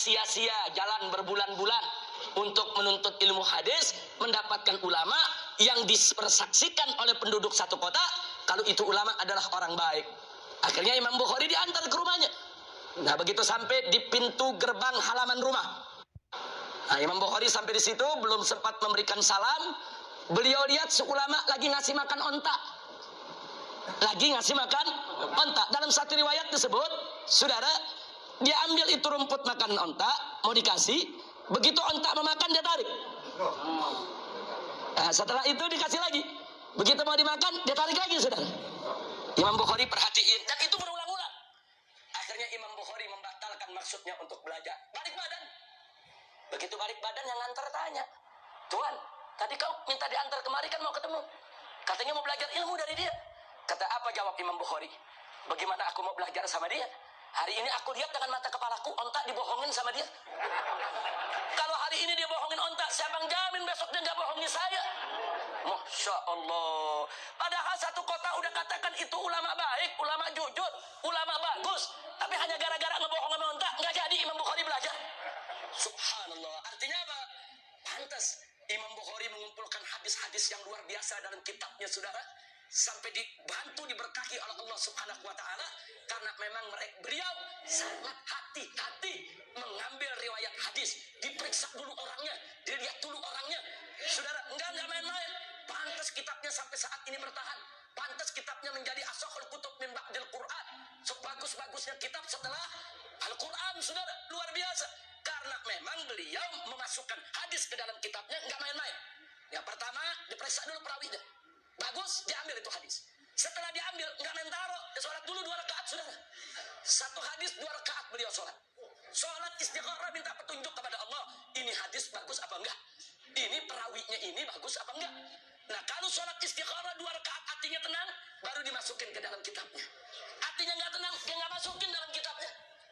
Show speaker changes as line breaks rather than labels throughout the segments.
sia-sia jalan berbulan-bulan untuk menuntut ilmu hadis, mendapatkan ulama yang dipersaksikan oleh penduduk satu kota kalau itu ulama adalah orang baik. Akhirnya Imam Bukhari diantar ke rumahnya. Nah, begitu sampai di pintu gerbang halaman rumah, nah, Imam Bukhari sampai di situ belum sempat memberikan salam. Beliau lihat seulama lagi ngasih makan onta. Lagi ngasih makan onta. Dalam satu riwayat disebut, saudara, dia ambil itu rumput makan onta, mau dikasih. Begitu onta memakan, dia tarik. Nah, setelah itu dikasih lagi. Begitu mau dimakan, dia tarik lagi, saudara. Imam Bukhari perhatiin, dan itu berulang-ulang. Akhirnya Imam Bukhari membatalkan maksudnya untuk belajar. Balik badan. Begitu balik badan, yang nganter tanya, Tuan, tadi kau minta diantar kemari kan mau ketemu. Katanya mau belajar ilmu dari dia. Kata apa jawab Imam Bukhari? Bagaimana aku mau belajar sama dia? Hari ini aku lihat dengan mata kepalaku, onta dibohongin sama dia. Kalau hari ini dia bohongin onta, siapa yang jamin besok dia nggak bohongi saya? Masya Allah. Padahal satu kota udah katakan itu ulama baik, ulama jujur, ulama bagus. Tapi hanya gara-gara ngebohong sama onta, nggak jadi Imam Bukhari belajar. Subhanallah. Artinya apa? Pantas Imam Bukhari mengumpulkan hadis-hadis yang luar biasa dalam kitabnya, saudara. Sampai dibantu, diberkahi oleh Allah Subhanahu wa Ta'ala, karena memang beliau sangat hati-hati mengambil riwayat hadis. Diperiksa dulu orangnya, dilihat dulu orangnya, saudara. Enggak main-main. Pantas kitabnya sampai saat ini bertahan. Pantas kitabnya menjadi ashahul kutub min ba'dil Quran. Sebagus-bagusnya kitab setelah Al-Quran, saudara. Luar biasa. Karena memang beliau memasukkan hadis ke dalam kitabnya, enggak main-main. Yang pertama, diperiksa dulu perawinya. Bagus, diambil itu hadis. Setelah diambil, enggak main taruh. Dia sholat dulu 2 rakaat, saudara. Satu hadis 2 rakaat beliau sholat. Sholat istikharah, minta petunjuk kepada Allah. Ini hadis bagus apa enggak? Ini perawinya ini bagus apa enggak? Nah, kalau sholat istikharah 2 rakaat hatinya tenang, baru dimasukin ke dalam kitabnya. Hatinya enggak tenang, dia enggak masukin dalam kitabnya.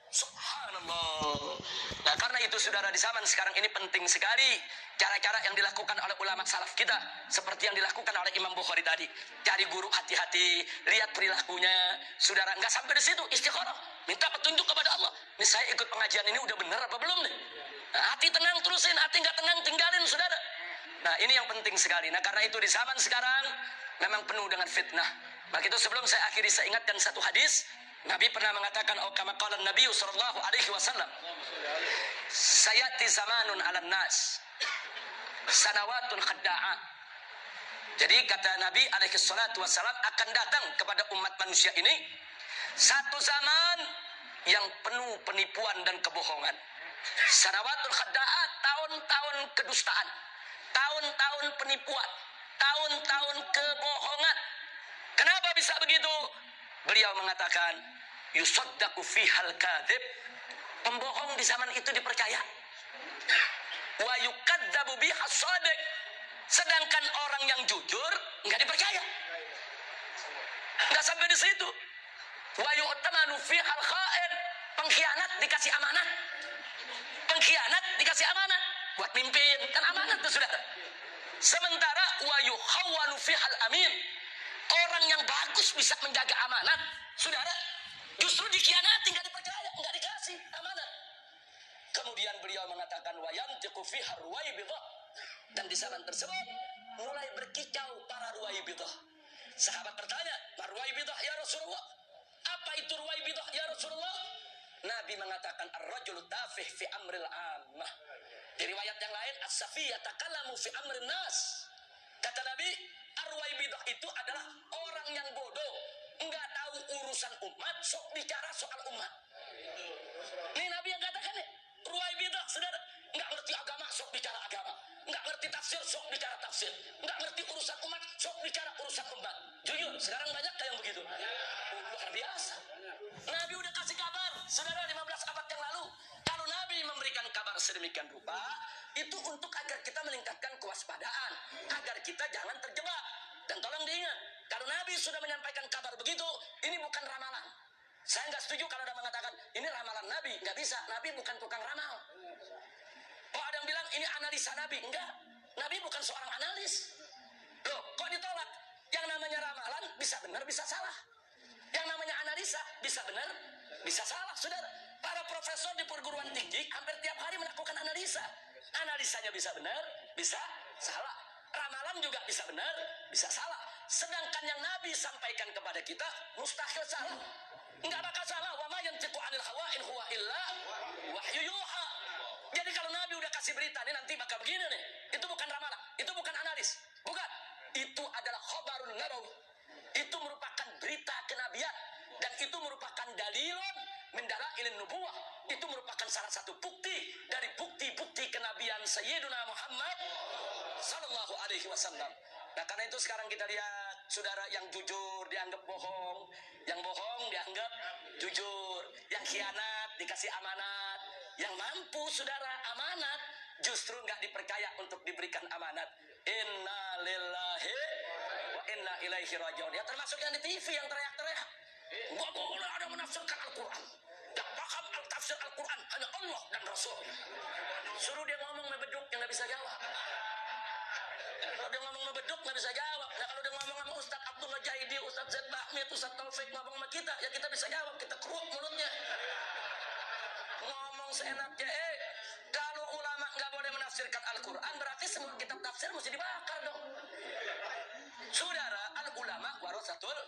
Subhanallah. Nah, karena itu saudara, di zaman sekarang ini penting sekali cara-cara yang dilakukan oleh ulama salaf kita, seperti yang dilakukan oleh Imam Bukhari tadi. Cari guru hati-hati, lihat perilakunya. Saudara, nggak sampai di situ, istikharah, minta petunjuk kepada Allah. Ini saya ikut pengajian ini udah benar apa belum nih? Nah, hati tenang terusin, hati nggak tenang tinggalin, saudara. Nah, ini yang penting sekali. Nah, karena itu di zaman sekarang memang penuh dengan fitnah. Maka itu sebelum saya akhiri, saya ingatkan satu hadis. Nabi pernah mengatakan, oh kama qala Nabi sallallahu alaihi wasallam, sayati zamanun 'alan nas sanawatun khadda'at. Jadi kata Nabi alaihi salatu wasallam, akan datang kepada umat manusia ini satu zaman yang penuh penipuan dan kebohongan. Sanawatun khadda'at, tahun-tahun kedustaan, tahun-tahun penipuan, tahun-tahun kebohongan. Kenapa bisa begitu? Beliau mengatakan, yusaddaqu fihal kadzib. Pembohong di zaman itu dipercaya. Wa yukadzabu bihas shadiq. Sedangkan orang yang jujur enggak dipercaya. Enggak sampai di situ. Wa yu'tamanu fihal kha'in. Pengkhianat dikasih amanah. Pengkhianat dikasih amanah buat mimpin, kan amanah tuh, saudara. Sementara wa yukhawwanu fihal amin. Orang yang bagus bisa menjaga amanat, saudara, justru dikhianati, nggak dipercaya, nggak dikasih amanat. Kemudian beliau mengatakan wayantiqu fiha ruwaibidah, dan di zaman tersebut mulai berkicau para ruwaibidah. Sahabat bertanya, ruwaibidah ya Rasulullah? Apa itu ruwaibidah ya Rasulullah? Nabi mengatakan ar-rajulu tafih fi amril ammah. Di riwayat yang lain as-safiyya takallamu fi amrin nas. Kata Nabi, ar-ruwaibidah itu adalah orang yang bodoh, enggak tahu urusan umat, sok bicara soal umat. Ini Nabi yang katakan nih, ruwaibidah, saudara, enggak ngerti agama, sok bicara agama, enggak ngerti tafsir, sok bicara tafsir, enggak ngerti urusan umat, sok bicara urusan umat. Jujur, sekarang banyak yang begitu. Luar biasa. Nabi udah kasih kabar, saudara, 15 abad yang lalu. Kalau Nabi memberikan kabar sedemikian rupa, itu untuk agar kita meningkatkan kewaspadaan, agar kita jangan terjebak. Dan tolong diingat, kalau Nabi sudah menyampaikan kabar begitu, ini bukan ramalan. Saya nggak setuju kalau ada mengatakan ini ramalan Nabi, nggak bisa. Nabi bukan tukang ramal. Oh, ada yang bilang ini analisa Nabi, enggak. Nabi bukan seorang analis. Loh, kok ditolak? Yang namanya ramalan bisa benar, bisa salah. Yang namanya analisa bisa benar, bisa salah, saudara. Para profesor di perguruan tinggi hampir tiap hari melakukan analisa. Analisanya bisa benar, bisa salah. Ramalan juga bisa benar, bisa salah. Sedangkan yang Nabi sampaikan kepada kita mustahil salah. Enggak bakal salah. Wa ma yantiqu 'anil hawa in huwa illa wahyu yuha. Jadi kalau Nabi udah kasih berita nih nanti bakal begini nih. Itu bukan ramalan, itu bukan analis. Bukan. Itu adalah khabarun nabawi. Itu merupakan berita kenabian dan itu merupakan dalilun min dalailin nubuwah. Itu merupakan salah satu bukti dari bukti-bukti kenabian Sayyiduna Muhammad sallallahu alaihi wasallam. Nah, karena itu sekarang kita lihat saudara yang jujur dianggap bohong, yang bohong dianggap jujur, yang khianat dikasih amanat, yang mampu saudara amanat justru nggak dipercaya untuk diberikan amanat. Inna lillahi wa inna ilaihi rajiun. Ya termasuk yang di TV yang teriak-teriak. Nggak boleh ada menafsirkan Al-Quran. Yang paham tafsir Al-Quran hanya Allah dan Rasul. Suruh dia ngomong ngebeduk yang nggak bisa jawab. Kalau dia ngomong ngebeduk nggak bisa jawab. Nah kalau dia ngomong sama Ustadz Abdullah Jaidi, Ustadz Zaid Bahmid, Ustadz Taufik ngomong sama kita, ya kita bisa jawab. Kita keruk mulutnya. Ngomong seenaknya. Kalau ulama nggak boleh menafsirkan Al-Quran, berarti semua kitab tafsir mesti dibakar dong. Saudara, al-ulama warasatul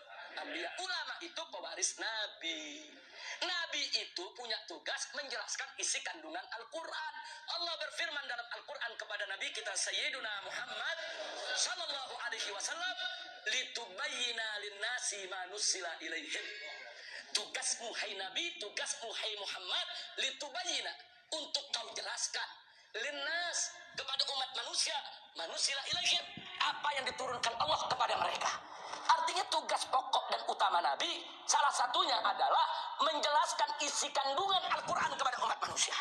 anbiya. Ulama itu pewaris Nabi. Nabi itu punya tugas menjelaskan isi kandungan Al-Quran. Allah berfirman dalam Al-Quran kepada Nabi kita Sayyiduna Muhammad sallallahu alaihi wasallam, litubayyina linnasi ma nussila ilaihim. Tugasmu hai Nabi, tugasmu hai Muhammad, litubayyina, untuk kau jelaskan linnas, kepada umat manusia, manusila ilaihim, apa yang diturunkan Allah kepada mereka. Artinya tugas pokok dan utama Nabi salah satunya adalah menjelaskan isi kandungan Al-Quran kepada umat manusia.